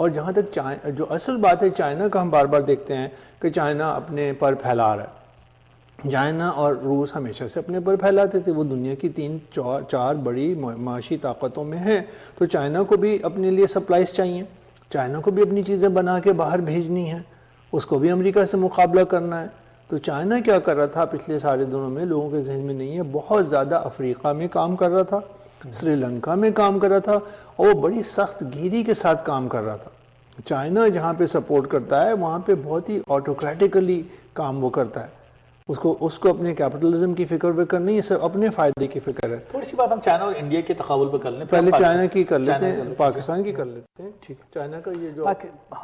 اور جہاں تک جو اصل بات ہے چائنا کا، ہم بار بار دیکھتے ہیں کہ چائنا اپنے پر پھیلا رہا ہے. چائنا اور روس ہمیشہ سے اپنے پر پھیلاتے تھے، وہ دنیا کی 3-4 بڑی معاشی طاقتوں میں ہیں، تو چائنا کو بھی اپنے لیے سپلائز چاہیے، چائنا کو بھی اپنی چیزیں بنا کے باہر بھیجنی ہیں، اس کو بھی امریکہ سے مقابلہ کرنا ہے. تو چائنا کیا کر رہا تھا پچھلے سارے دنوں میں، لوگوں کے ذہن میں نہیں ہے، بہت زیادہ افریقہ میں کام کر رہا تھا، سری لنکا میں کام کر رہا تھا، اور وہ بڑی سخت گیری کے ساتھ کام کر رہا تھا. چائنا جہاں پہ سپورٹ کرتا ہے وہاں پہ بہت ہی آٹوکریٹیکلی کام وہ کرتا ہے، اس کو اپنے کیپٹلزم کی فکر نہیں ہے، صرف اپنے فائدے کی فکر ہے. تھوڑی سی بات ہم چائنا اور انڈیا کے تقابل پہ کر لیں، پہلے چائنا کی کر لیتے ہیں، پاکستان کی کر لیتے ہیں. ٹھیک ہے. چائنا کا یہ جو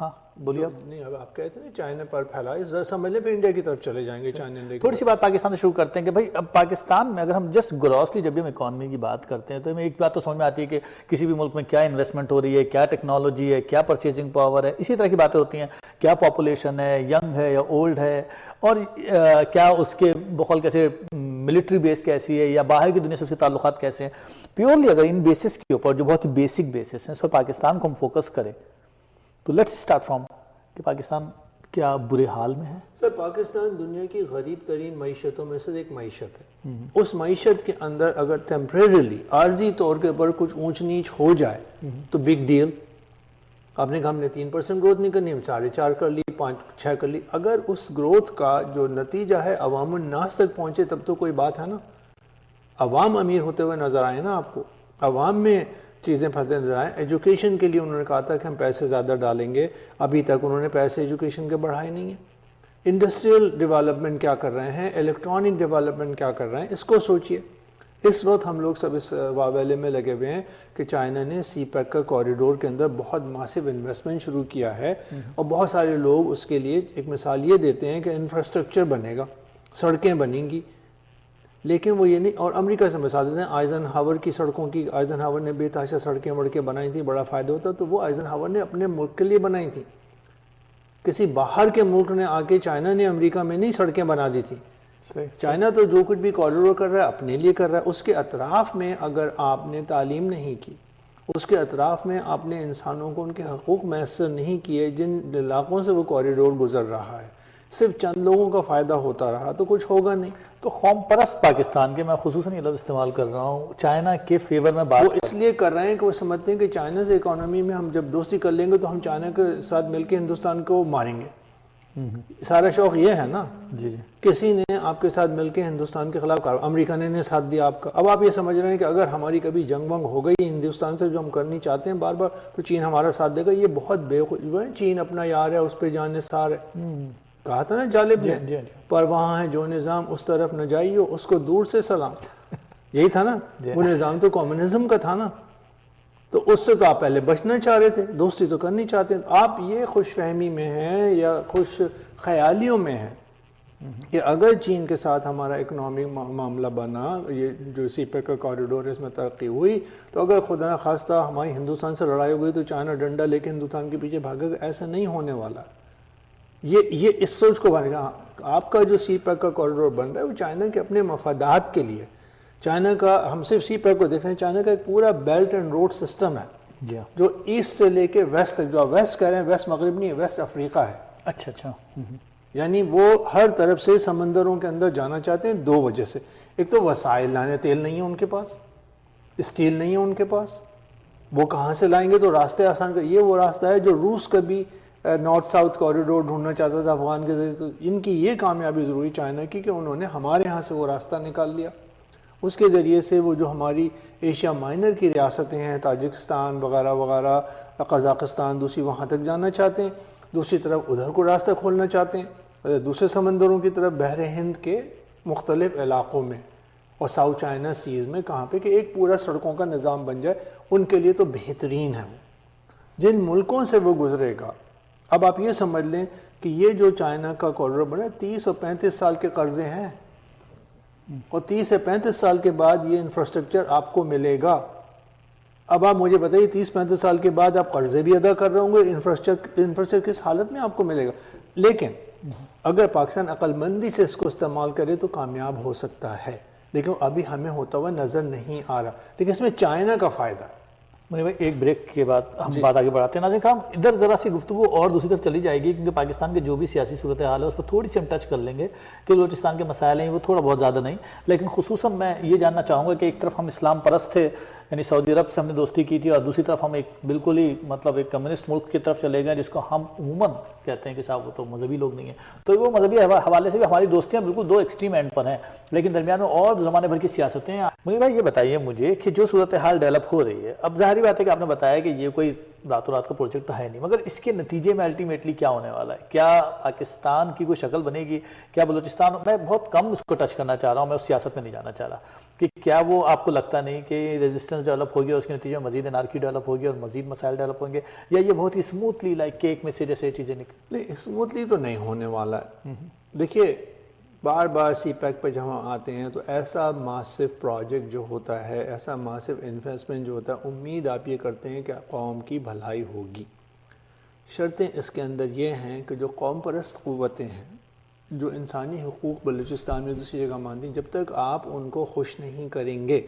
ہاں بولیے آپ. نہیں اب آپ کہتے ہیں چائنا پر پھیلا، ذرا سمجھ لیں پھر انڈیا کی طرف چلے جائیں گے. چائنا انڈیا تھوڑی سی بات پاکستان سے شروع کرتے ہیں کہ بھائی اب پاکستان میں اگر ہم جسٹ گراسلی جب بھی ہم اکانومی کی بات کرتے ہیں تو ہمیں ایک بات تو سمجھ میں آتی ہے کہ کسی بھی ملک میں کیا انویسٹمنٹ ہو رہی ہے، کیا ٹیکنالوجی ہے، کیا پرچیزنگ پاور ہے، اسی طرح کی باتیں ہوتی ہیں. کیا پاپولیشن ہے، ینگ ہے یا اولڈ ہے، اور کیا اس کے بقول کیسے ملٹری بیس کیسی ہے، یا باہر کی دنیا سے اس کے تعلقات کیسے ہیں. پیورلی اگر ان بیسس کے اوپر جو بہت ہی بیسک بیسس ہیں اس پر پاکستان کو ہم فوکس کریں تو لیٹس اسٹارٹ فرام کہ پاکستان کیا برے حال میں ہے؟ سر پاکستان دنیا کی غریب ترین معیشتوں میں سے ایک معیشت ہے. اس معیشت کے اندر اگر ٹیمپریرلی عارضی طور کے اوپر کچھ اونچ نیچ ہو جائے تو بگ ڈیل. آپ نے کہا ہم نے 3% گروتھ نہیں کرنی، ہم 4.5 کر لی، 5-6 کر لی. اگر اس گروتھ کا جو نتیجہ ہے عوام الناس تک پہنچے تب تو کوئی بات ہے نا. عوام امیر ہوتے ہوئے نظر آئے نا آپ کو، عوام میں چیزیں پھنستے نظر آئیں. ایجوکیشن کے لیے انہوں نے کہا تھا کہ ہم پیسے زیادہ ڈالیں گے، ابھی تک انہوں نے پیسے ایجوکیشن کے بڑھائے نہیں ہیں. انڈسٹریل ڈیولپمنٹ کیا کر رہے ہیں، الیکٹرانک ڈیولپمنٹ کیا کر رہے ہیں، اس کو سوچئے. اس وقت ہم لوگ سب اس واویلے میں لگے ہوئے ہیں کہ چائنا نے سی پیک کا کوریڈور کے اندر بہت ماسیو انویسٹمنٹ شروع کیا ہے، اور بہت سارے لوگ اس کے لیے ایک مثال یہ دیتے ہیں کہ انفراسٹرکچر بنے گا، سڑکیں بنیں گی. لیکن وہ یہ نہیں، اور امریکہ سے مثال دیتے ہیں آئزن ہاور کی سڑکوں کی. آئزن ہاور نے بے تحاشا سڑکیں وڑکیں بنائی تھیں، بڑا فائدہ ہوتا، تو وہ آئزن ہاور نے اپنے ملک کے لیے بنائی تھیں. کسی باہر کے ملک نے آ کے چائنا نے امریکہ میں نہیں سڑکیں بنا دی تھی. چائنا تو جو کچھ بھی کوریڈور کر رہا ہے اپنے لیے کر رہا ہے. اس کے اطراف میں اگر آپ نے تعلیم نہیں کی، اس کے اطراف میں آپ نے انسانوں کو ان کے حقوق میسر نہیں کیے، جن علاقوں سے وہ کوریڈور گزر رہا ہے صرف چند لوگوں کا فائدہ ہوتا رہا تو کچھ ہوگا نہیں. تو قوم پرست پاکستان کے، میں خصوصاً یہ لفظ استعمال کر رہا ہوں، چائنا کے فیور میں بات وہ اس لیے کر رہے ہیں کہ وہ سمجھتے ہیں کہ چائنا سے اکانومی میں ہم جب دوستی کر لیں گے تو ہم چائنا کے ساتھ مل کے ہندوستان کو ماریں گے. سارا شوق یہ ہے نا. جی کسی نے آپ کے ساتھ مل کے ہندوستان کے خلاف امریکا نے ساتھ دیا آپ کا. اب آپ یہ سمجھ رہے ہیں کہ اگر ہماری کبھی جنگ ونگ ہو گئی ہندوستان سے جو ہم کرنی چاہتے ہیں بار بار، تو چین ہمارا ساتھ دے گا. یہ بہت بے ہے. چین اپنا یار ہے، اس پہ جان نثار ہے. کہا تھا نا جالب نے، پر وہاں ہے جو نظام اس طرف نہ جائیو، اس کو دور سے سلام. یہی تھا نا. وہ نظام تو کمیونزم کا تھا نا. تو اس سے تو آپ پہلے بچنا چاہ رہے تھے، دوستی تو کرنی چاہتے ہیں. آپ یہ خوش فہمی میں ہیں یا خوش خیالیوں میں ہیں کہ اگر چین کے ساتھ ہمارا اکنامک معاملہ بنا، یہ جو سی پیک کا کوریڈور ہے اس میں ترقی ہوئی، تو اگر خدا نخواستہ ہماری ہندوستان سے لڑائی ہو گئی تو چائنا ڈنڈا لے کے ہندوستان کے پیچھے بھاگے گا. ایسا نہیں ہونے والا. یہ اس سوچ کو بنے گا. آپ کا جو سی پیک کا کوریڈور بن رہا ہے وہ چائنا کے اپنے مفادات کے لیے. چائنا کا، ہم صرف سی پیک کو دیکھ رہے ہیں، چائنا کا ایک پورا بیلٹ اینڈ روڈ سسٹم ہے جو ایسٹ سے لے کے ویسٹ تک. جو ویسٹ کہہ رہے ہیں ویسٹ مغرب نہیں ہے، ویسٹ افریقہ ہے. اچھا. یعنی وہ ہر طرف سے سمندروں کے اندر جانا چاہتے ہیں دو وجہ سے. ایک تو وسائل لانے، تیل نہیں ہے ان کے پاس، اسٹیل نہیں ہے ان کے پاس، وہ کہاں سے لائیں گے؟ تو راستے آسان کر. یہ وہ راستہ ہے جو روس کبھی نارتھ ساؤتھ کوریڈور ڈھونڈنا چاہتا تھا افغان کے ذریعے. تو ان کی یہ کامیابی ضروری چائنا کی کہ انہوں نے ہمارے ہاں سے وہ راستہ نکال لیا. اس کے ذریعے سے وہ جو ہماری ایشیا مائنر کی ریاستیں ہیں، تاجکستان وغیرہ وغیرہ، قزاقستان، دوسری وہاں تک جانا چاہتے ہیں. دوسری طرف ادھر کو راستہ کھولنا چاہتے ہیں دوسرے سمندروں کی طرف، بحر ہند کے مختلف علاقوں میں اور ساؤتھ چائنا سیز میں، کہاں پہ کہ ایک پورا سڑکوں کا نظام بن جائے. ان کے لیے تو بہترین ہے. وہ جن ملکوں سے وہ گزرے گا، اب آپ یہ سمجھ لیں کہ یہ جو چائنا کا کوریڈور بنا 30 اور 35 سال کے قرضے ہیں، اور 30 سے 35 سال کے بعد یہ انفراسٹرکچر آپ کو ملے گا. اب آپ مجھے بتائیے 30-35 سال کے بعد آپ قرضے بھی ادا کر رہے ہوں گے، انفراسٹرکچر کس حالت میں آپ کو ملے گا. لیکن اگر پاکستان عقل مندی سے اس کو استعمال کرے تو کامیاب ہو سکتا ہے. لیکن ابھی ہمیں ہوتا ہوا نظر نہیں آ رہا. لیکن اس میں چائنا کا فائدہ ہے. منیر بھائی ایک بریک کے بعد ہم بات آگے بڑھاتے ہیں. ناظرین ہم ادھر ذرا سی گفتگو اور دوسری طرف چلی جائے گی کیونکہ پاکستان کے جو بھی سیاسی صورتحال ہے اس پر تھوڑی سی ہم ٹچ کر لیں گے کہ بلوچستان کے مسائل ہیں وہ تھوڑا بہت زیادہ نہیں, لیکن خصوصاً میں یہ جاننا چاہوں گا کہ ایک طرف ہم اسلام پرست تھے یعنی سعودی عرب سے ہم نے دوستی کی تھی اور دوسری طرف ہم ایک بالکل ہی مطلب ایک کمیونسٹ ملک کی طرف چلے گئے جس کو ہم عموماً کہتے ہیں کہ صاحب وہ تو مذہبی لوگ نہیں ہیں, تو وہ مذہبی حوالے سے بھی ہماری دوستیاں بالکل دو ایکسٹریم اینڈ پر ہیں, لیکن درمیان میں اور زمانے بھر کی سیاستیں ہیں. منیر بھائی یہ بتائیے مجھے کہ جو صورتحال ڈیولپ ہو رہی ہے, اب ظاہری بات ہے کہ آپ نے بتایا کہ یہ کوئی راتوں رات کا پروجیکٹ تو ہے نہیں, مگر اس کے نتیجے میں الٹیمیٹلی کیا ہونے والا ہے؟ کیا پاکستان کی کوئی شکل بنے گی؟ کیا بلوچستان, میں بہت کم اس کو ٹچ کرنا چاہ رہا ہوں, میں اس سیاست میں نہیں جانا چاہ رہا, کہ کیا وہ آپ کو لگتا نہیں کہ ریزسٹنس ڈیولپ ہوگی اور اس کے نتیجے میں مزید انارکی ڈیولپ ہوگی اور مزید مسائل ڈیولپ ہوں گے, یا یہ بہت ہی اسموتھلی لائک کیک میں سے جیسے چیزیں نکل؟ نہیں, اسموتھلی تو نہیں ہونے والا ہے. دیکھیے بار بار سی پیک پہ جب ہم آتے ہیں تو ایسا ماسو پروجیکٹ جو ہوتا ہے, ایسا ماسو انویسٹمنٹ جو ہوتا ہے, امید آپ یہ کرتے ہیں کہ قوم کی بھلائی ہوگی. شرطیں اس کے اندر یہ ہیں کہ جو قوم پرست قوتیں ہیں, جو انسانی حقوق بلوچستان میں دوسری جگہ مانتی ہیں, جب تک آپ ان کو خوش نہیں کریں گے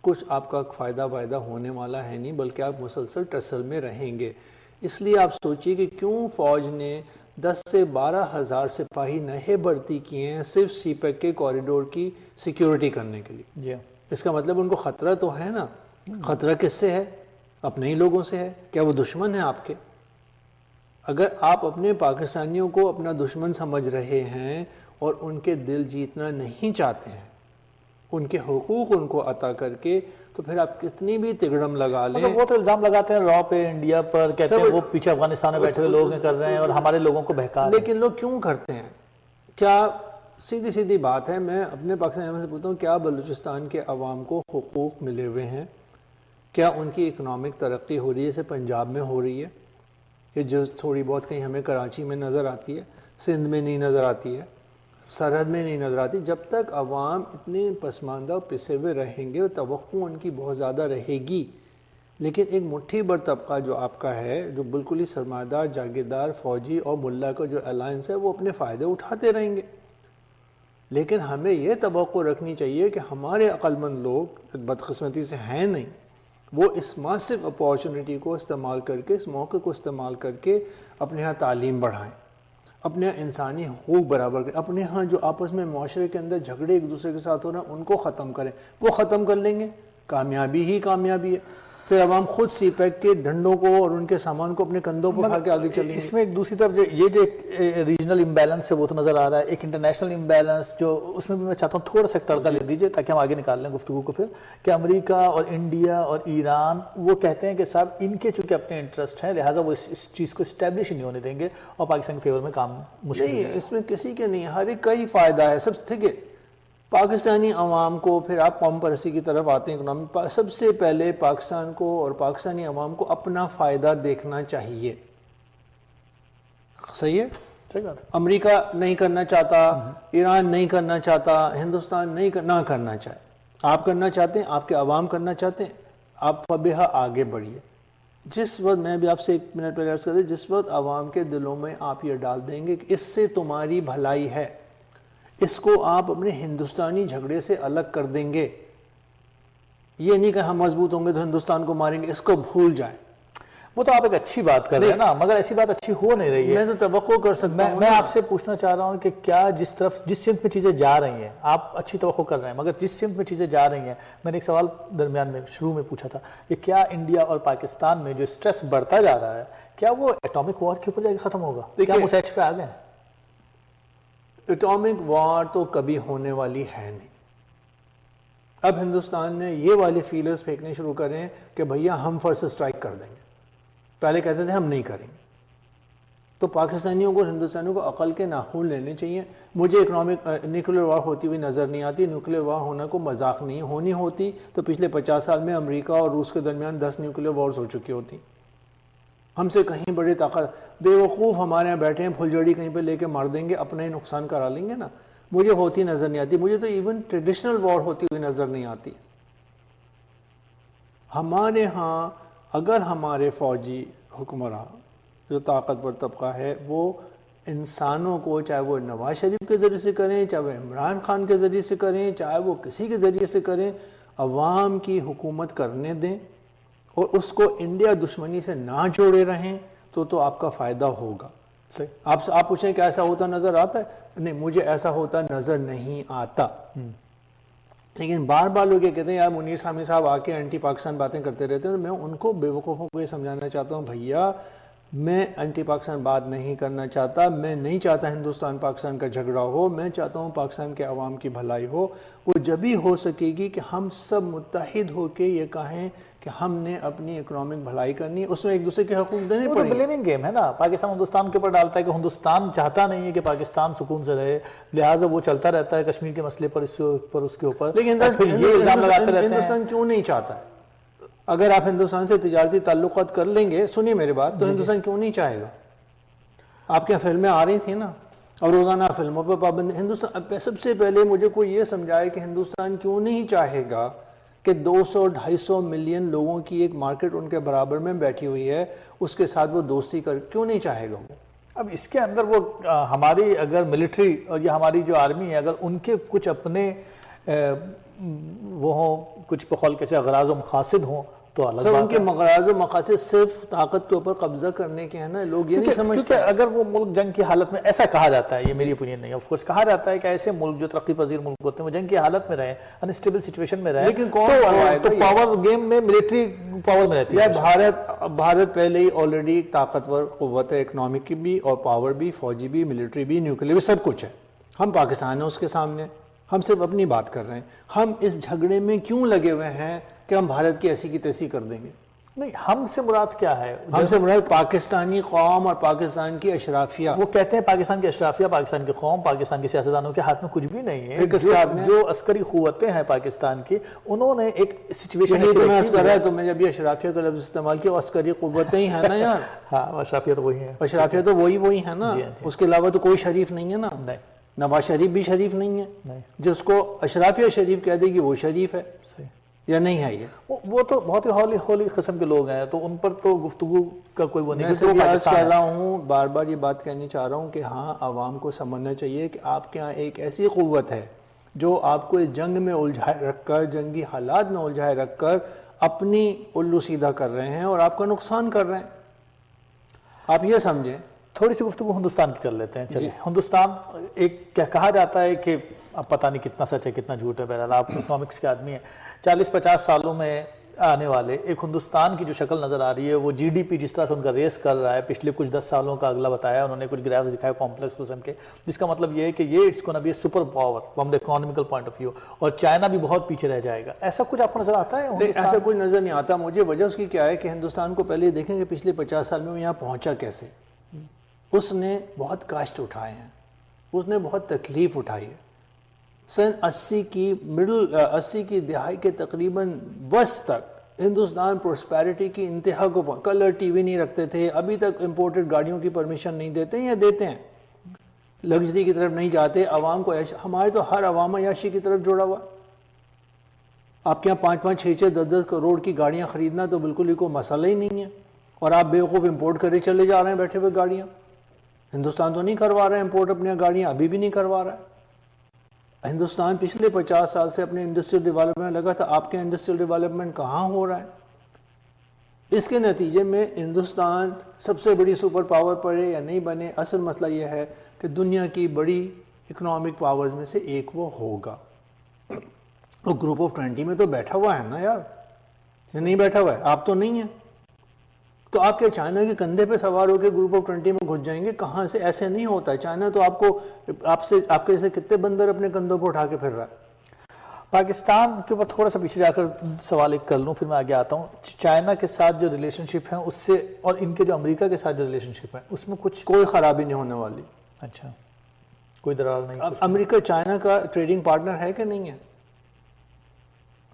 کچھ آپ کا فائدہ ہونے والا ہے نہیں, بلکہ آپ مسلسل ٹسل میں رہیں گے. اس لیے آپ سوچئے کہ کیوں فوج نے 10 سے 12 ہزار سپاہی نئے بھرتی کیے ہیں صرف سی پیک کے کوریڈور کی سیکیورٹی کرنے کے لیے. جی اس کا مطلب ان کو خطرہ تو ہے نا. خطرہ کس سے ہے؟ اپنے ہی لوگوں سے ہے. کیا وہ دشمن ہیں آپ کے؟ اگر آپ اپنے پاکستانیوں کو اپنا دشمن سمجھ رہے ہیں اور ان کے دل جیتنا نہیں چاہتے ہیں, ان کے حقوق ان کو عطا کر کے, تو پھر آپ کتنی بھی تگڑم لگا لیں. وہ تو الزام لگاتے ہیں را پہ, انڈیا پر, کہتے ہیں وہ پیچھے افغانستان میں بیٹھے ہوئے لوگ کر رہے ہیں اور ہمارے لوگوں کو بہکا رہے ہیں. لیکن لوگ کیوں کرتے ہیں؟ کیا سیدھی بات ہے, میں اپنے پاکستان سے پوچھتا ہوں, کیا بلوچستان کے عوام کو حقوق ملے ہوئے ہیں؟ کیا ان کی اکنامک ترقی ہو رہی ہے جیسے پنجاب میں ہو رہی ہے, یہ جو تھوڑی بہت کہیں ہمیں کراچی میں نظر آتی ہے, سندھ میں نہیں نظر آتی ہے, سرحد میں نہیں نظر آتی. جب تک عوام اتنے پسماندہ اور پسے ہوئے رہیں گے, توقع ان کی بہت زیادہ رہے گی. لیکن ایک مٹھی بھر طبقہ جو آپ کا ہے, جو بالکل ہی سرمایہ دار, جاگیردار, فوجی اور ملا کا جو الائنس ہے, وہ اپنے فائدے اٹھاتے رہیں گے. لیکن ہمیں یہ توقع رکھنی چاہیے کہ ہمارے عقل مند لوگ بدقسمتی سے ہیں نہیں, وہ اس ماسو اپارچونٹی کو استعمال کر کے, اس موقع کو استعمال کر کے اپنے ہاں تعلیم بڑھائیں, اپنے ہاں انسانی حقوق برابر کریں, اپنے ہاں جو آپس میں معاشرے کے اندر جھگڑے ایک دوسرے کے ساتھ ہو رہے ہیں ان کو ختم کریں. وہ ختم کر لیں گے, کامیابی ہی کامیابی ہے. پھر عوام خود سی پیک کے ڈنڈوں کو اور ان کے سامان کو اپنے کندھوں پر اٹھا کے آگے چلیں گے. اس میں ایک دوسری طرف یہ جو ریجنل امبیلنس ہے وہ تو نظر آ رہا ہے, ایک انٹرنیشنل امبیلنس جو اس میں بھی میں چاہتا ہوں تھوڑا سا تڑکا لے دیجئے تاکہ ہم آگے نکال لیں گفتگو کو. پھر کہ امریکہ اور انڈیا اور ایران وہ کہتے ہیں کہ صاحب ان کے چونکہ اپنے انٹرسٹ ہیں لہٰذا وہ اس چیز کو اسٹیبلش نہیں ہونے دیں گے اور پاکستان کے فیور میں کام مشکل نہیں, اس میں کسی کے نہیں, ہر ایک کا ہی فائدہ ہے. سب ٹھیک ہے, پاکستانی عوام کو, پھر آپ قوم پرستی کی طرف آتے ہیں اکنامی, سب سے پہلے پاکستان کو اور پاکستانی عوام کو اپنا فائدہ دیکھنا چاہیے. صحیح ہے؟ امریکہ نہیں کرنا چاہتا, ایران نہیں کرنا چاہتا, ہندوستان نہ کرنا چاہے, آپ کرنا چاہتے ہیں, آپ کے عوام کرنا چاہتے ہیں, آپ فبہا آگے بڑھیے. جس وقت, میں بھی آپ سے 1 منٹ پہلے عرض کر دوں, جس وقت عوام کے دلوں میں آپ یہ ڈال دیں گے کہ اس سے تمہاری بھلائی ہے, اس کو آپ اپنے ہندوستانی جھگڑے سے الگ کر دیں گے, یہ نہیں کہ ہم مضبوط ہوں گے تو ہندوستان کو ماریں گے, اس کو بھول جائیں. وہ تو آپ ایک اچھی بات کر رہے ہیں نا, مگر ایسی بات اچھی ہو نہیں رہی ہے. میں تو توقع کر سکتا ہوں. میں آپ سے پوچھنا چاہ رہا ہوں کہ کیا جس سمت میں چیزیں جا رہی ہیں, آپ اچھی توقع کر رہے ہیں, مگر جس سمت میں چیزیں جا رہی ہیں, میں نے ایک سوال درمیان میں شروع میں پوچھا تھا کہ کیا انڈیا اور پاکستان میں جو سٹریس بڑھتا جا رہا ہے کیا وہ ایٹامک وار کے اوپر جا کے ختم ہوگا؟ کیا ہم اس ایج پہ آ گئے ہیں؟ ایٹامک وار تو کبھی ہونے والی ہے نہیں. اب ہندوستان نے یہ والے فیلرز پھینکنے شروع کرے ہیں کہ بھیا ہم فرسٹ اسٹرائک کر دیں گے. پہلے کہتے تھے ہم نہیں کریں گے. تو پاکستانیوں کو اور ہندوستانیوں کو عقل کے ناخن لینے چاہیے. مجھے اکنامک نیوکلیر وار ہوتی ہوئی نظر نہیں آتی. نیوکلیر وار ہونا کو مذاق نہیں ہونی ہوتی تو پچھلے 50 سال میں امریکہ اور روس کے درمیان 10 نیوکلیر وارز ہو چکی ہوتی. ہم سے کہیں بڑی طاقت, بیوقوف ہمارے یہاں بیٹھے ہیں, پھلجڑی کہیں پہ لے کے مار دیں گے, اپنا ہی نقصان کرا لیں گے نا. مجھے ہوتی نظر نہیں آتی. مجھے تو ایون ٹریڈیشنل وار ہوتی ہوئی نظر نہیں آتی. ہمارے ہاں اگر ہمارے فوجی حکمراں جو طاقتور طبقہ ہے وہ انسانوں کو, چاہے وہ نواز شریف کے ذریعے سے کریں, چاہے وہ عمران خان کے ذریعے سے کریں, چاہے وہ کسی کے ذریعے سے کریں, عوام کی حکومت کرنے دیں اور اس کو انڈیا دشمنی سے نہ جوڑے رہیں تو آپ کا فائدہ ہوگا. آپ پوچھیں کہ ایسا ہوتا نظر آتا ہے؟ نہیں، مجھے ایسا ہوتا نظر نہیں آتا. لیکن بار بار لوگ یہ کہتے ہیں یار منیر سامی صاحب آ کے اینٹی پاکستان باتیں کرتے رہتے ہیں. تو میں ان کو بیوقوفوں کو یہ سمجھانا چاہتا ہوں، بھیا میں اینٹی پاکستان بات نہیں کرنا چاہتا. میں نہیں چاہتا ہندوستان پاکستان کا جھگڑا ہو. میں چاہتا ہوں پاکستان کے عوام کی بھلائی ہو. وہ جبھی ہو سکے گی کہ ہم سب متحد ہو کے یہ کہیں کہ ہم نے اپنی اکنامک بھلائی کرنی ہے. اس میں ایک دوسرے کے حقوق دینے پڑیں. وہ تو بلیمنگ گیم ہے نا. پاکستان ہندوستان کے اوپر ڈالتا ہے کہ ہندوستان چاہتا نہیں ہے کہ پاکستان سکون سے رہے، لہٰذا وہ چلتا رہتا ہے کشمیر کے مسئلے پر اس کے اوپر. لیکن ہندوستان کیوں نہیں چاہتا ہے؟ اگر آپ ہندوستان سے تجارتی تعلقات کر لیں گے، سنیے میری بات، تو ہندوستان کیوں نہیں چاہے گا؟ آپ کے فلمیں آ رہی تھیں نا، اور روزانہ فلموں پہ پابندی. ہندوستان سب سے پہلے مجھے کوئی یہ سمجھائے کہ ہندوستان کیوں نہیں چاہے گا کہ 200-250 ملین لوگوں کی ایک مارکیٹ ان کے برابر میں بیٹھی ہوئی ہے، اس کے ساتھ وہ دوستی کیوں نہیں چاہے گا وہ؟ اب اس کے اندر وہ ہماری اگر ملٹری اور یہ ہماری جو آرمی ہے، اگر ان کے کچھ اپنے وہ ہوں، کچھ بقول کیسے اغراض و مقاصد ہوں تو الگ بات ہے. ان کے اغراض و مقاصد صرف طاقت کے اوپر قبضہ کرنے کے ہیں نا. لوگ یہ نہیں سمجھتے. کیونکہ اگر وہ ملک جنگ کی حالت میں، ایسا کہا جاتا ہے، یہ میری اپینین نہیں ہے، آف کورس کہا جاتا ہے کہ ایسے ملک جو ترقی پذیر ملک ہوتے ہیں وہ جنگ کی حالت میں رہے، انسٹیبل سچویشن میں رہے، لیکن کون تو پاور گیم میں ملٹری پاور میں رہتی ہے. بھارت پہلے ہی آلریڈی طاقتور قوت ہے، اکنامک کی بھی اور پاور بھی، فوجی بھی، ملٹری بھی، نیوکلیئر بھی، سب کچھ ہے. ہم پاکستان ہیں اس کے سامنے. ہم صرف اپنی بات کر رہے ہیں. ہم اس جھگڑے میں کیوں لگے ہوئے ہیں کہ ہم بھارت کی ایسی کی تیسی کر دیں گے؟ نہیں، ہم سے مراد کیا ہے؟ ہم سے مراد پاکستانی قوم اور پاکستان کی اشرافیہ. وہ کہتے ہیں پاکستان کی اشرافیہ، پاکستان کی قوم، پاکستان کے سیاستدانوں کے ہاتھ میں کچھ بھی نہیں ہے. جو عسکری قوتیں ہیں پاکستان کی، انہوں نے ایک سچویشن تو میں جب یہ اشرافیہ کا لفظ استعمال کیا، عسکری قوتیں ہی ہیں نا یار. ہاں، اشرافیہ تو وہی ہیں. اشرافیہ تو وہی ہے نا. اس کے علاوہ تو کوئی شریف نہیں ہے نا. نواز شریف بھی شریف نہیں ہے. جس کو اشرافیہ شریف کہہ دے گی وہ شریف ہے یا نہیں ہے؟ یہ وہ تو بہت ہی ہولی قسم کے لوگ ہیں، تو ان پر تو گفتگو کا کوئی وہ نہیں. میں عرض کر رہا ہوں، بار بار یہ بات کہنی چاہ رہا ہوں کہ ہاں، عوام کو سمجھنا چاہیے کہ آپ کے ہاں ایک ایسی قوت ہے جو آپ کو اس جنگ میں الجھائے رکھ کر، جنگی حالات میں الجھائے رکھ کر اپنی الو سیدھا کر رہے ہیں اور آپ کا نقصان کر رہے ہیں. آپ یہ سمجھیں. تھوڑی سی گفتگو ہندوستان کی کر لیتے ہیں. چلیے، ہندوستان ایک کیا کہا جاتا ہے کہ اب پتہ نہیں کتنا سچ ہے کتنا جھوٹ ہے، بہرحال آپ اکنامکس کے آدمی ہیں. 40-50 سالوں میں آنے والے ایک ہندوستان کی جو شکل نظر آ رہی ہے، وہ جی ڈی پی جس طرح سے ان کا ریس کر رہا ہے، پچھلے کچھ 10 سالوں کا اگلا بتایا انہوں نے، کچھ گرافز دکھائے کمپلیکس قسم کے، جس کا مطلب یہ ہے کہ یہ it's gonna be super power from the economical point of view, اور چائنا بھی بہت پیچھے رہ جائے گا. ایسا کچھ آپ کو نظر آتا ہے؟ ایسا کچھ نظر نہیں آتا مجھے. وجہ اس کی کیا ہے کہ ہندوستان کو پہلے دیکھیں کہ پچھلے 50 سال میں وہ یہاں پہنچا کیسے. اس نے بہت کاشت اٹھائے ہیں، اس نے بہت تکلیف اٹھائی ہے. سن 80 کی دہائی کے تقریباً وسط تک ہندوستان پروسپیرٹی کی انتہا کو کلر ٹی وی نہیں رکھتے تھے. ابھی تک امپورٹڈ گاڑیوں کی پرمیشن نہیں دیتے یا دیتے ہیں. لگژری کی طرف نہیں جاتے. عوام کو ہمارے تو ہر عوام عیاشی کی طرف جوڑا ہوا. آپ کے یہاں 5-5, 6-6, 10-10 کروڑ کی گاڑیاں خریدنا تو بالکل ہی کوئی مسئلہ ہی نہیں ہے. اور آپ بیوقوف امپورٹ کرے چلے جا رہے ہیں بیٹھے ہوئے گاڑیاں. ہندوستان تو نہیں کروا رہا ہے امپورٹ اپنی گاڑیاں، ابھی بھی نہیں کروا رہا ہے. ہندوستان پچھلے 50 سال سے اپنے انڈسٹریل ڈیولپمنٹ لگا تھا. آپ کے انڈسٹریل ڈیولپمنٹ کہاں ہو رہا ہے؟ اس کے نتیجے میں ہندوستان سب سے بڑی سپر پاور پڑے یا نہیں بنے، اصل مسئلہ یہ ہے کہ دنیا کی بڑی اکنامک پاورز میں سے ایک وہ ہوگا. وہ گروپ آف 20 میں تو بیٹھا ہوا ہے نا یار، یا نہیں بیٹھا ہوا ہے؟ آپ تو نہیں ہیں. تو آپ کے چائنا کے کندھے پہ سوار ہو کے گروپ آف 20 میں گھس جائیں گے؟ کہاں سے؟ ایسے نہیں ہوتا ہے. چائنا تو آپ کے جیسے کتنے بندر اپنے کندھوں پہ اٹھا کے پھر رہا ہے. پاکستان کے اوپر تھوڑا سا پیچھے جا کر سوال ایک کر لوں پھر میں آگے آتا ہوں. چائنا کے ساتھ جو ریلیشن شپ ہے اس سے، اور ان کے جو امریکہ کے ساتھ جو ریلیشن شپ ہے اس میں کچھ کوئی خرابی نہیں ہونے والی. اچھا، کوئی درار نہیں. اب امریکہ چائنا کا ٹریڈنگ پارٹنر ہے کہ نہیں ہے؟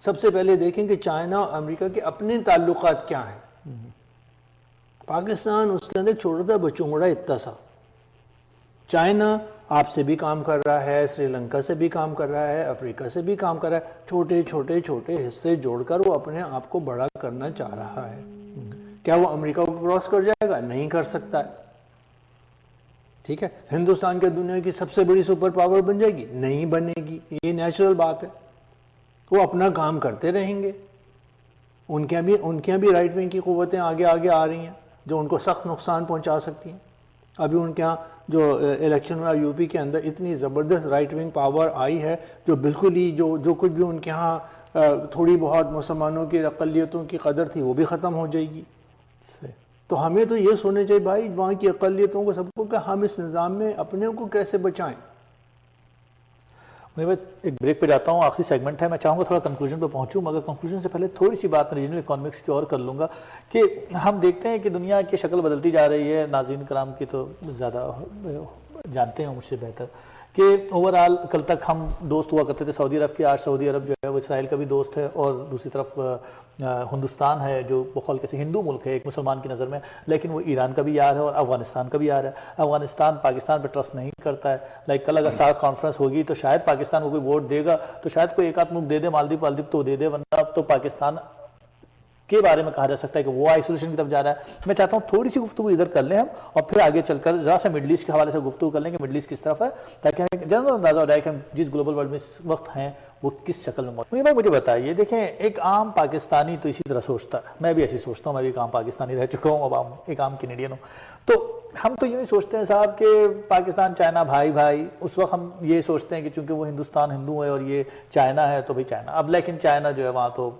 سب سے پہلے دیکھیں کہ چائنا اور امریکہ کے اپنے تعلقات کیا ہیں. پاکستان اس کے اندر چھوٹا تھا بچونگڑا اتنا سا. چائنا آپ سے بھی کام کر رہا ہے، سری لنکا سے بھی کام کر رہا ہے، افریقہ سے بھی کام کر رہا ہے. چھوٹے چھوٹے چھوٹے حصے جوڑ کر وہ اپنے آپ کو بڑا کرنا چاہ رہا ہے. کیا وہ امریکہ کو کراس کر جائے گا؟ نہیں کر سکتا ہے. ٹھیک ہے. ہندوستان کے دنیا کی سب سے بڑی سپر پاور بن جائے گی؟ نہیں بنے گی. یہ نیچرل بات ہے. وہ اپنا کام کرتے رہیں گے. ان کے بھی رائٹ ونگ کی قوتیں آگے آ رہی ہیں جو ان کو سخت نقصان پہنچا سکتی ہیں. ابھی ان کے ہاں جو الیکشن ہوا یو پی کے اندر اتنی زبردست رائٹ ونگ پاور آئی ہے جو بالکل ہی جو کچھ بھی ان کے ہاں تھوڑی بہت مسلمانوں کی اقلیتوں کی قدر تھی وہ بھی ختم ہو جائے گی. تو ہمیں تو یہ سوچنا چاہیے بھائی وہاں کی اقلیتوں کو سب کو کہ ہم اس نظام میں اپنے کو کیسے بچائیں. میں ایک بریک پہ جاتا ہوں, آخری سیگمنٹ ہے, میں چاہوں گا تھوڑا کنکلوژن پہ پہنچوں, مگر کنکلوژن سے پہلے تھوڑی سی بات میں ریجنل اکانومکس کی اور کر لوں گا کہ ہم دیکھتے ہیں کہ دنیا کی شکل بدلتی جا رہی ہے. ناظرین کرام کی تو زیادہ جانتے ہیں مجھ سے بہتر کہ اوورآل کل تک ہم دوست ہوا کرتے تھے سعودی عرب کے, آج سعودی عرب جو ہے وہ اسرائیل کا بھی دوست ہے, اور دوسری طرف ہندوستان ہے جو بقول کیسے ہندو ملک ہے ایک مسلمان کی نظر میں, لیکن وہ ایران کا بھی یار ہے اور افغانستان کا بھی یار ہے. افغانستان پاکستان پہ ٹرسٹ نہیں کرتا ہے. لائک کل اگر سارک کانفرنس ہوگی تو شاید پاکستان کو کوئی ووٹ دے گا تو شاید کوئی ایک آدھ ملک دے دے, مالدیپ تو دے دے, ورنہ اب تو پاکستان کے بارے میں کہا جا سکتا ہے کہ وہ آئسولیشن کی طرف جا رہا ہے. میں چاہتا ہوں تھوڑی سی گفتگو ادھر کر لیں ہم, اور پھر آگے چل کر ذرا سا مڈل ایسٹ کے حوالے سے گفتگو کر لیں کہ مڈل ایسٹ کس طرف ہے, تاکہ ہمیں جنرل اندازہ ہو جائے کہ ہم جس گلوبل ورلڈ میں اس وقت ہیں وہ کس شکل میں موجود. مجھے بتائیے, دیکھیں ایک عام پاکستانی تو اسی طرح سوچتا ہے, میں بھی ایسے سوچتا ہوں, میں بھی ایک عام پاکستانی رہ چکا ہوں, اب ایک عام کینیڈین ہوں. تو ہم تو یوں ہی سوچتے ہیں صاحب کہ پاکستان چائنا بھائی, اس وقت ہم یہ سوچتے ہیں کہ چونکہ وہ ہندوستان ہندو ہے اور یہ چائنا ہے تو بھائی چائنا. اب لیکن چائنا جو ہے وہاں تو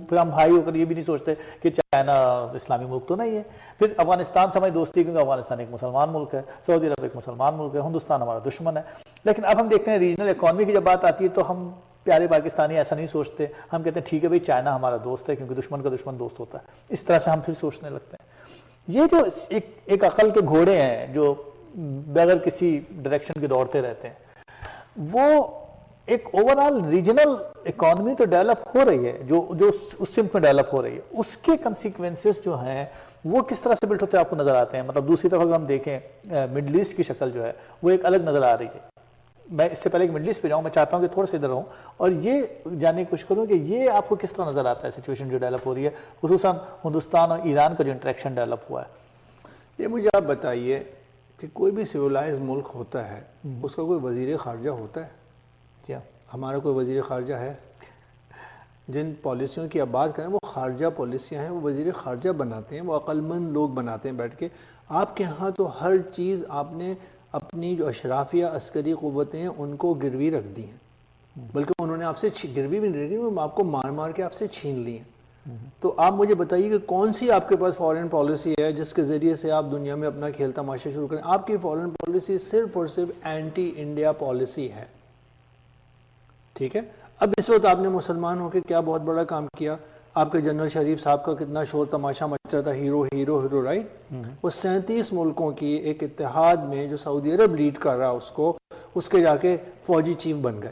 پھر ہم بھائی ہو کر یہ بھی نہیں سوچتے کہ چائنا اسلامی ملک تو نہیں ہے. پھر افغانستان سے ہماری دوستی, کیونکہ افغانستان ایک مسلمان ملک ہے, سعودی عرب ایک مسلمان ملک ہے, ہندوستان ہمارا دشمن ہے. لیکن اب ہم دیکھتے ہیں ریجنل اکانومی کی جب بات آتی ہے تو ہم پیارے پاکستانی ایسا نہیں سوچتے, ہم کہتے ہیں ٹھیک ہے بھائی چائنا ہمارا دوست ہے, کیونکہ دشمن کا دشمن دوست ہوتا ہے. اس طرح سے ہم پھر سوچنے لگتے ہیں. یہ جو ایک عقل کے گھوڑے ہیں جو بغیر کسی ڈائریکشن کے دوڑتے رہتے ہیں, وہ ایک اوورآل ریجنل اکانومی تو ڈیولپ ہو رہی ہے جو اس سمت میں ڈیولپ ہو رہی ہے, اس کے کنسیکوینسز جو ہیں وہ کس طرح سے بلٹ ہوتے آپ کو نظر آتے ہیں. مطلب دوسری طرف اگر ہم دیکھیں مڈل ایسٹ کی شکل جو ہے وہ ایک الگ نظر آ رہی ہے. میں اس سے پہلے کہ مڈل ایسٹ پہ جاؤں, میں چاہتا ہوں کہ تھوڑا سا ادھر رہوں اور یہ جاننے کی کوشش کروں کہ یہ آپ کو کس طرح نظر آتا ہے سچویشن جو ڈیولپ ہو رہی ہے, خصوصاً ہندوستان اور ایران کا جو انٹریکشن ڈیولپ ہوا ہے. یہ مجھے آپ بتائیے کہ کوئی بھی سویلائز ملک ہوتا ہے اس کا کوئی وزیر خارجہ ہوتا ہے؟ کیا ہمارا کوئی وزیر خارجہ ہے؟ جن پالیسیوں کی آپ بات کریں وہ خارجہ پالیسیاں ہیں, وہ وزیر خارجہ بناتے ہیں, وہ عقل مند لوگ بناتے ہیں بیٹھ کے. آپ کے ہاں تو ہر چیز آپ نے اپنی جو اشرافیہ عسکری قوتیں ہیں ان کو گروی رکھ دی ہیں, بلکہ انہوں نے آپ سے گروی بھی نہیں رکھی, وہ آپ کو مار کے آپ سے چھین لی ہیں. تو آپ مجھے بتائیے کہ کون سی آپ کے پاس فورن پالیسی ہے جس کے ذریعے سے آپ دنیا میں اپنا کھیل تماشا شروع کریں؟ آپ کی فورن پالیسی صرف اور صرف اینٹی انڈیا پالیسی ہے. ٹھیک ہے, اب اس وقت آپ نے مسلمان ہو کے کیا بہت بڑا کام کیا. آپ کے جنرل شریف صاحب کا کتنا شور تماشا مچ رہا تھا, ہیرو رائٹ. وہ 37 ملکوں کی ایک اتحاد میں جو سعودی عرب لیڈ کر رہا اس کے جا کے فوجی چیف بن گئے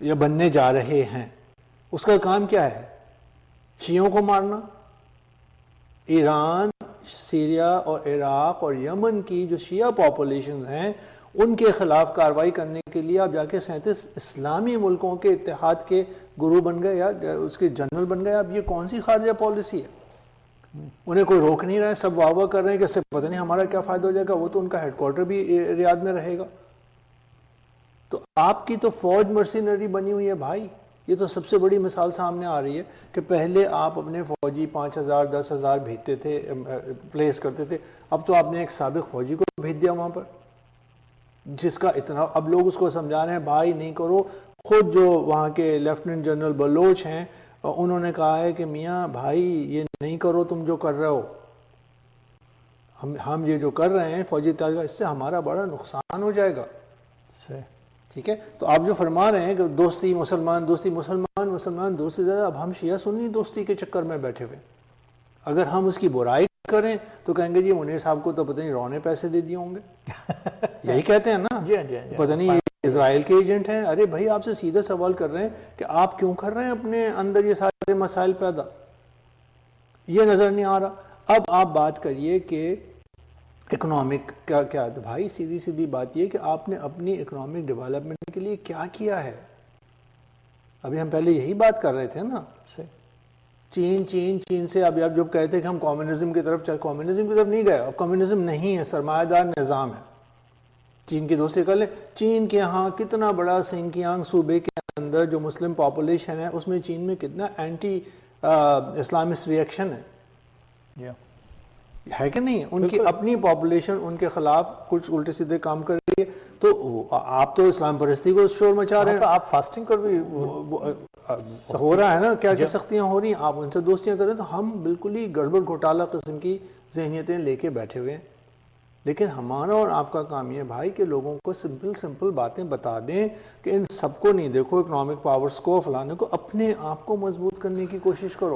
یا بننے جا رہے ہیں. اس کا کام کیا ہے؟ شیعوں کو مارنا. ایران, سیریا اور عراق اور یمن کی جو شیعہ پاپولیشنز ہیں ان کے خلاف کارروائی کرنے کے لیے آپ جا کے 37 اسلامی ملکوں کے اتحاد کے گروہ بن گئے یا اس کے جنرل بن گئے. اب یہ کون سی خارجہ پالیسی ہے؟ انہیں کوئی روک نہیں رہا ہے, سب واہ واہ کر رہے ہیں کہ اس سے پتہ نہیں ہمارا کیا فائدہ ہو جائے گا, وہ تو ان کا ہیڈ کوارٹر بھی ریاض میں رہے گا. تو آپ کی تو فوج مرسینری بنی ہوئی ہے بھائی. یہ تو سب سے بڑی مثال سامنے آ رہی ہے کہ پہلے آپ اپنے فوجی 5,000 10,000 بھیجتے تھے, پلیس کرتے تھے, اب تو آپ نے ایک سابق فوجی کو بھیج دیا وہاں پر جس کا اتنا, اب لوگ اس کو سمجھا رہے ہیں بھائی نہیں کرو. خود جو وہاں کے لیفٹیننٹ جنرل بلوچ ہیں انہوں نے کہا ہے کہ میاں بھائی یہ نہیں کرو تم جو کر رہے ہو, ہم یہ جو کر رہے ہیں فوجی اتحاد, اس سے ہمارا بڑا نقصان ہو جائے گا. ٹھیک ہے, تو آپ جو فرما رہے ہیں کہ دوستی مسلمان دوستی زیادہ, اب ہم شیعہ سنی دوستی کے چکر میں بیٹھے ہوئے. اگر ہم اس کی برائی کریں تو کہیں گے جی منیر صاحب کو تو پتہ نہیں رونے پیسے دے دیے ہوں گے. یہی کہتے ہیں نا, پتہ نہیں یہ اسرائیل کے ایجنٹ ہیں. ارے بھائی آپ سے سیدھا سوال کر رہے ہیں کہ آپ کیوں کر رہے ہیں اپنے اندر یہ سارے مسائل پیدا, یہ نظر نہیں آ رہا. اب آپ بات کریے کہ اکنامک کیا ہے, تو بھائی سیدھی بات یہ کہ آپ نے اپنی اکنامک ڈیولپمنٹ کے لیے کیا کیا ہے. ابھی ہم پہلے یہی بات کر رہے تھے نا, چین سے ابھی آپ جب کہتے کہ ہم کمیونزم کی طرف نہیں گئے. اب کمیونزم نہیں ہے, سرمایہ دار نظام ہے. چین کی دوستی کر لیں, چین کے ہاں کتنا بڑا سنکیانگ صوبے کے اندر جو مسلم پاپولیشن ہے اس میں چین میں کتنا اینٹی اسلامسٹ ریئیکشن ہے Yeah. ہے کہ نہیں؟ ان کی اپنی پاپولیشن ان کے خلاف کچھ الٹے سیدھے کام کر رہی ہے، تو آپ تو اسلام پرستی کو شور مچا رہے ہیں. آپ فاسٹنگ پر بھی ہو رہا ہے نا، کیا کیا سختیاں ہو رہی ہیں، آپ ان سے دوستیاں کریں. تو ہم بالکل ہی گڑبڑ گھوٹالہ قسم کی ذہنیتیں لے کے بیٹھے ہوئے ہیں. لیکن ہمارا اور آپ کا کام یہ بھائی کہ لوگوں کو سمپل باتیں بتا دیں کہ ان سب کو نہیں، دیکھو اکنامک پاورز کو، فلانے کو، اپنے آپ کو مضبوط کرنے کی کوشش کرو.